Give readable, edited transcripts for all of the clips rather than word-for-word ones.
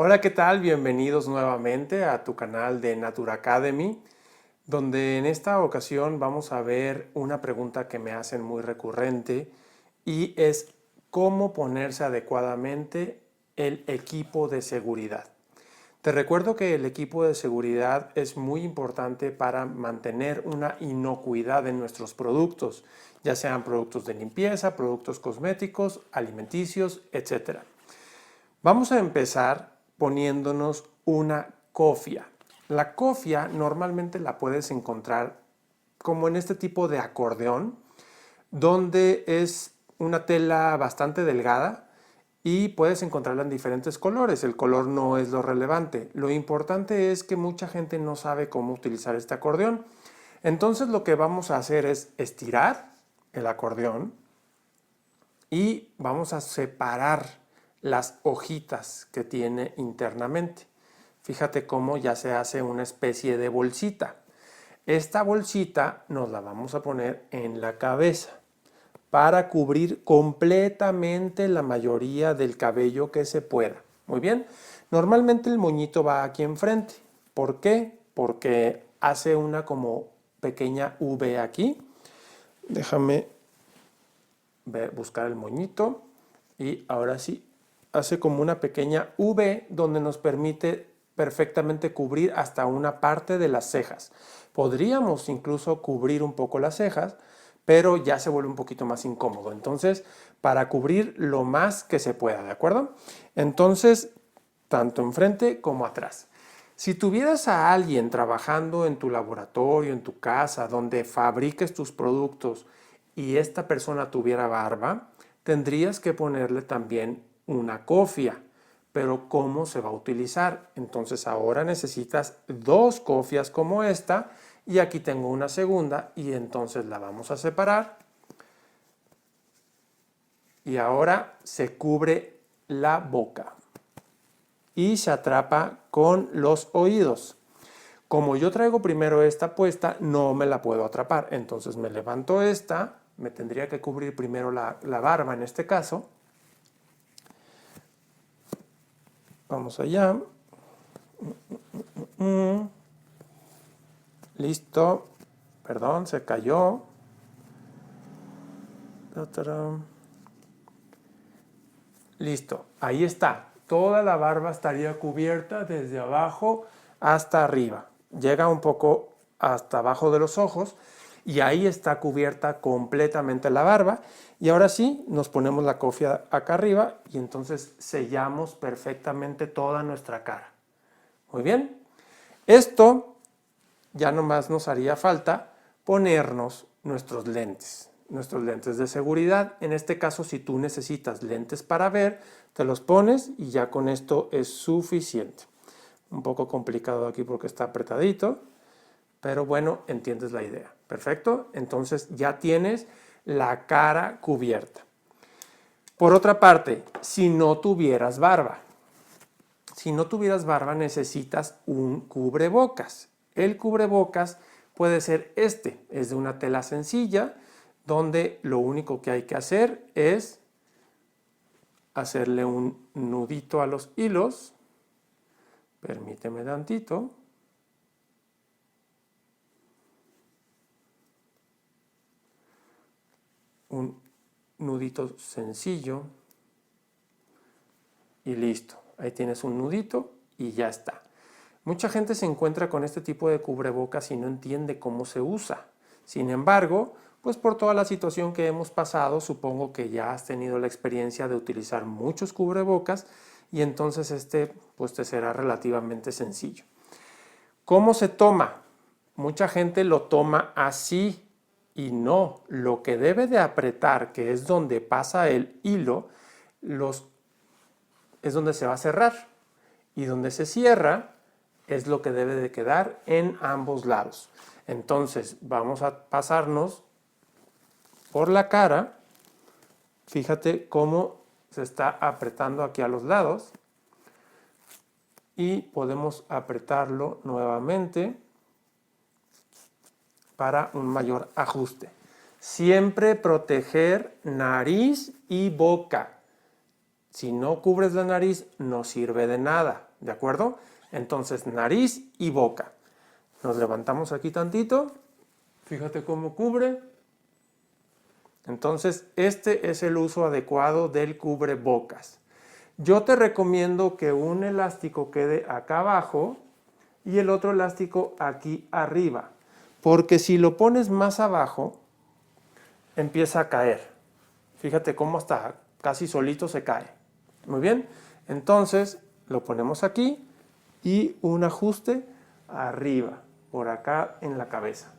Hola, ¿qué tal? Bienvenidos nuevamente a tu canal de Natura Academy, donde en esta ocasión vamos a ver una pregunta que me hacen muy recurrente y es cómo ponerse adecuadamente el equipo de seguridad. Te recuerdo que el equipo de seguridad es muy importante para mantener una inocuidad en nuestros productos, ya sean productos de limpieza, productos cosméticos, alimenticios, etc. Vamos a empezar poniéndonos una cofia. La cofia normalmente la puedes encontrar como en este tipo de acordeón, donde es una tela bastante delgada y puedes encontrarla en diferentes colores. El color no es lo relevante. Lo importante es que mucha gente no sabe cómo utilizar este acordeón. Entonces lo que vamos a hacer es estirar el acordeón y vamos a separar las hojitas que tiene internamente. Fíjate cómo ya se hace una especie de bolsita. Esta bolsita nos la vamos a poner en la cabeza para cubrir completamente la mayoría del cabello que se pueda. Muy bien, normalmente el moñito va aquí enfrente. ¿Por qué? Porque hace una como pequeña V aquí. Déjame buscar el moñito y ahora sí hace como una pequeña V donde nos permite perfectamente cubrir hasta una parte de las cejas. Podríamos incluso cubrir un poco las cejas, pero ya se vuelve un poquito más incómodo. Entonces, para cubrir lo más que se pueda, ¿de acuerdo? Entonces, tanto enfrente como atrás. Si tuvieras a alguien trabajando en tu laboratorio, en tu casa, donde fabriques tus productos y esta persona tuviera barba, tendrías que ponerle también una cofia. Pero ¿cómo se va a utilizar? Entonces ahora necesitas dos cofias como esta y aquí tengo una segunda y entonces la vamos a separar. Y ahora se cubre la boca y se atrapa con los oídos. Como yo traigo primero esta puesta, no me la puedo atrapar. Entonces me levanto esta, me tendría que cubrir primero la barba en este caso. Vamos allá. Listo. Perdón, se cayó. Listo, ahí está. Toda la barba estaría cubierta desde abajo hasta arriba. Llega un poco hasta abajo de los ojos y ahí está cubierta completamente la barba. Y ahora sí, nos ponemos la cofia acá arriba y entonces sellamos perfectamente toda nuestra cara. Muy bien. Esto ya nomás nos haría falta ponernos nuestros lentes de seguridad. En este caso, si tú necesitas lentes para ver, te los pones y ya con esto es suficiente. Un poco complicado aquí porque está apretadito, pero bueno, entiendes la idea. Perfecto, entonces ya tienes la cara cubierta. Por otra parte, si no tuvieras barba, necesitas un cubrebocas. El cubrebocas puede ser este, es de una tela sencilla, donde lo único que hay que hacer es hacerle un nudito a los hilos. Permíteme tantito. Un nudito sencillo y listo. Ahí tienes un nudito y ya está. Mucha gente se encuentra con este tipo de cubrebocas y no entiende cómo se usa. Sin embargo, pues por toda la situación que hemos pasado, supongo que ya has tenido la experiencia de utilizar muchos cubrebocas y entonces este pues te será relativamente sencillo. ¿Cómo se toma? Mucha gente lo toma así y no. Lo que debe de apretar, que es donde pasa el hilo, es donde se va a cerrar. Y donde se cierra es lo que debe de quedar en ambos lados. Entonces vamos a pasarnos por la cara. Fíjate cómo se está apretando aquí a los lados. Y podemos apretarlo nuevamente para un mayor ajuste. Siempre proteger nariz y boca. Si no cubres la nariz, no sirve de nada. ¿de acuerdo? Entonces, nariz y boca. Nos levantamos aquí tantito, fíjate cómo cubre. Entonces, este es el uso adecuado del cubrebocas. Yo te recomiendo que un elástico quede acá abajo y el otro elástico aquí arriba, porque si lo pones más abajo, empieza a caer. Fíjate cómo hasta casi solito se cae. Muy bien, entonces lo ponemos aquí y un ajuste arriba, por acá en la cabeza.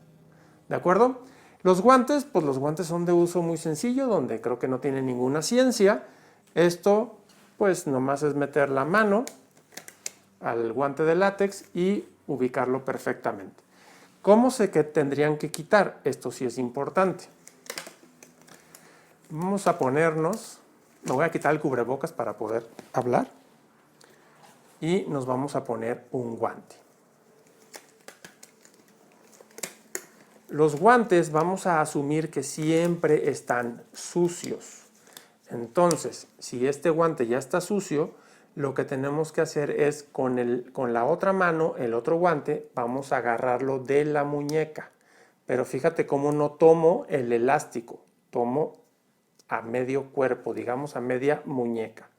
¿De acuerdo? Los guantes, pues los guantes son de uso muy sencillo, donde creo que no tiene ninguna ciencia. Esto, pues nomás es meter la mano al guante de látex y ubicarlo perfectamente. ¿Cómo sé que tendrían que quitar? Esto sí es importante. Vamos a ponernos, me voy a quitar el cubrebocas para poder hablar y nos vamos a poner un guante. Los guantes vamos a asumir que siempre están sucios. Entonces, si este guante ya está sucio, lo que tenemos que hacer es con la otra mano, el otro guante, vamos a agarrarlo de la muñeca. Pero fíjate cómo no tomo el elástico, tomo a medio cuerpo, digamos a media muñeca.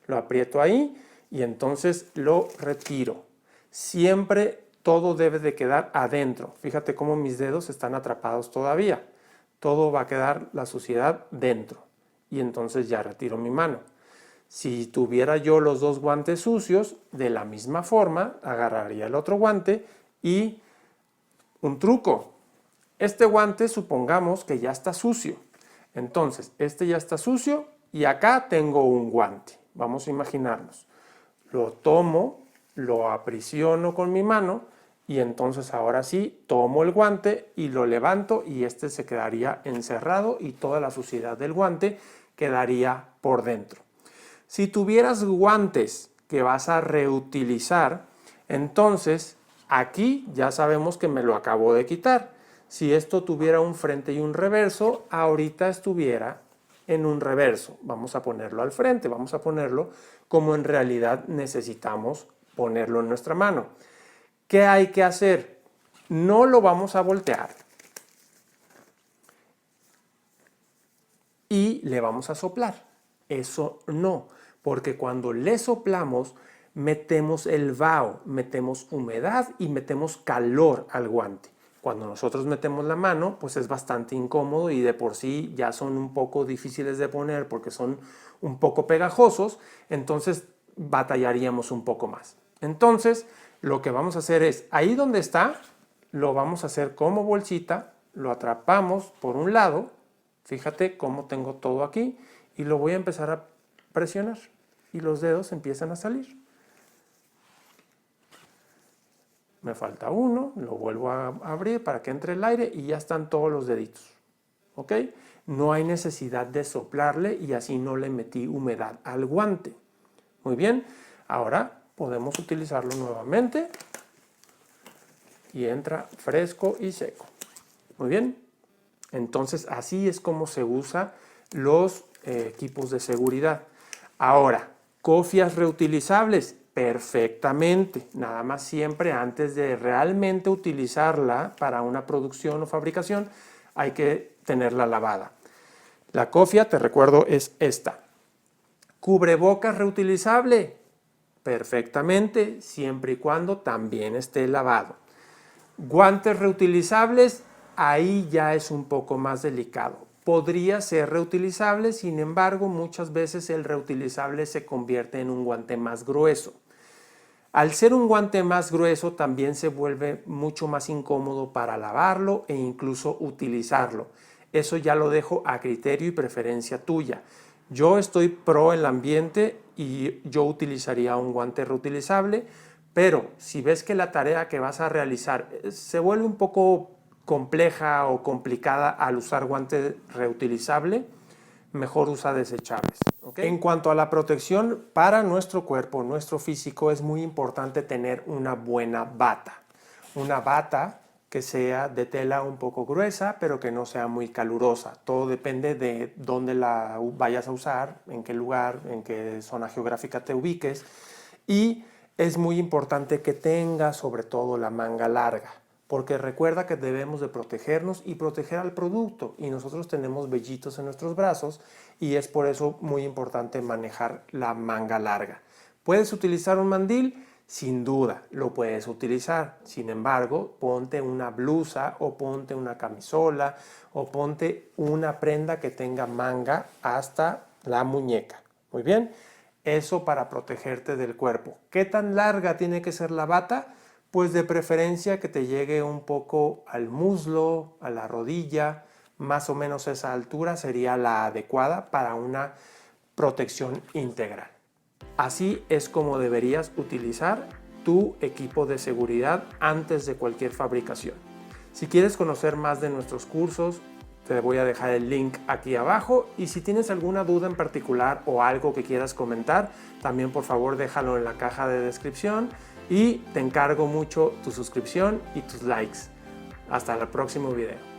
Lo aprieto ahí y entonces lo retiro. Siempre todo debe de quedar adentro. Fíjate cómo mis dedos están atrapados todavía. Todo va a quedar la suciedad dentro. Y entonces ya retiro mi mano. Si tuviera yo los dos guantes sucios, de la misma forma, agarraría el otro guante y un truco. Este guante supongamos que ya está sucio. Entonces, este ya está sucio y acá tengo un guante. Vamos a imaginarnos. Lo tomo, lo aprisiono con mi mano y entonces ahora sí tomo el guante y lo levanto y este se quedaría encerrado y toda la suciedad del guante quedaría por dentro. Si tuvieras guantes que vas a reutilizar, entonces aquí ya sabemos que me lo acabo de quitar. Si esto tuviera un frente y un reverso, ahorita estuviera en un reverso. Vamos a ponerlo al frente, vamos a ponerlo como en realidad necesitamos ponerlo en nuestra mano. ¿Qué hay que hacer? No lo vamos a voltear y le vamos a soplar. Eso no, porque cuando le soplamos metemos el vaho, metemos humedad y metemos calor al guante. Cuando nosotros metemos la mano, pues es bastante incómodo y de por sí ya son un poco difíciles de poner porque son un poco pegajosos, entonces batallaríamos un poco más. Entonces, lo que vamos a hacer es, ahí donde está, lo vamos a hacer como bolsita, lo atrapamos por un lado, fíjate cómo tengo todo aquí, y lo voy a empezar a presionar y los dedos empiezan a salir. Me falta uno, lo vuelvo a abrir para que entre el aire y ya están todos los deditos. ¿Ok? No hay necesidad de soplarle y así no le metí humedad al guante. Muy bien, ahora podemos utilizarlo nuevamente y entra fresco y seco. Muy bien, entonces así es como se usa los equipos de seguridad. Ahora, cofias reutilizables, perfectamente, nada más siempre antes de realmente utilizarla para una producción o fabricación hay que tenerla lavada. La cofia, te recuerdo, es esta. Cubrebocas reutilizable, perfectamente, siempre y cuando también esté lavado. Guantes reutilizables, ahí ya es un poco más delicado. Podría ser reutilizable, sin embargo, muchas veces el reutilizable se convierte en un guante más grueso. Al ser un guante más grueso, también se vuelve mucho más incómodo para lavarlo e incluso utilizarlo. Eso ya lo dejo a criterio y preferencia tuya. Yo estoy pro el ambiente y yo utilizaría un guante reutilizable, pero si ves que la tarea que vas a realizar se vuelve un poco compleja o complicada al usar guante reutilizable, mejor usa desechables. ¿Okay? En cuanto a la protección para nuestro cuerpo, nuestro físico, es muy importante tener una buena bata. Una bata que sea de tela un poco gruesa, pero que no sea muy calurosa. Todo depende de dónde la vayas a usar, en qué lugar, en qué zona geográfica te ubiques. Y es muy importante que tenga sobre todo la manga larga, porque recuerda que debemos de protegernos y proteger al producto, y nosotros tenemos vellitos en nuestros brazos y es por eso muy importante manejar la manga larga. ¿Puedes utilizar un mandil? Sin duda, lo puedes utilizar. Sin embargo, ponte una blusa o ponte una camisola o ponte una prenda que tenga manga hasta la muñeca. Muy bien, eso para protegerte del cuerpo. ¿Qué tan larga tiene que ser la bata? Pues de preferencia que te llegue un poco al muslo, a la rodilla, más o menos esa altura sería la adecuada para una protección integral. Así es como deberías utilizar tu equipo de seguridad antes de cualquier fabricación. Si quieres conocer más de nuestros cursos, te voy a dejar el link aquí abajo, y si tienes alguna duda en particular o algo que quieras comentar, también por favor déjalo en la caja de descripción y te encargo mucho tu suscripción y tus likes. Hasta el próximo video.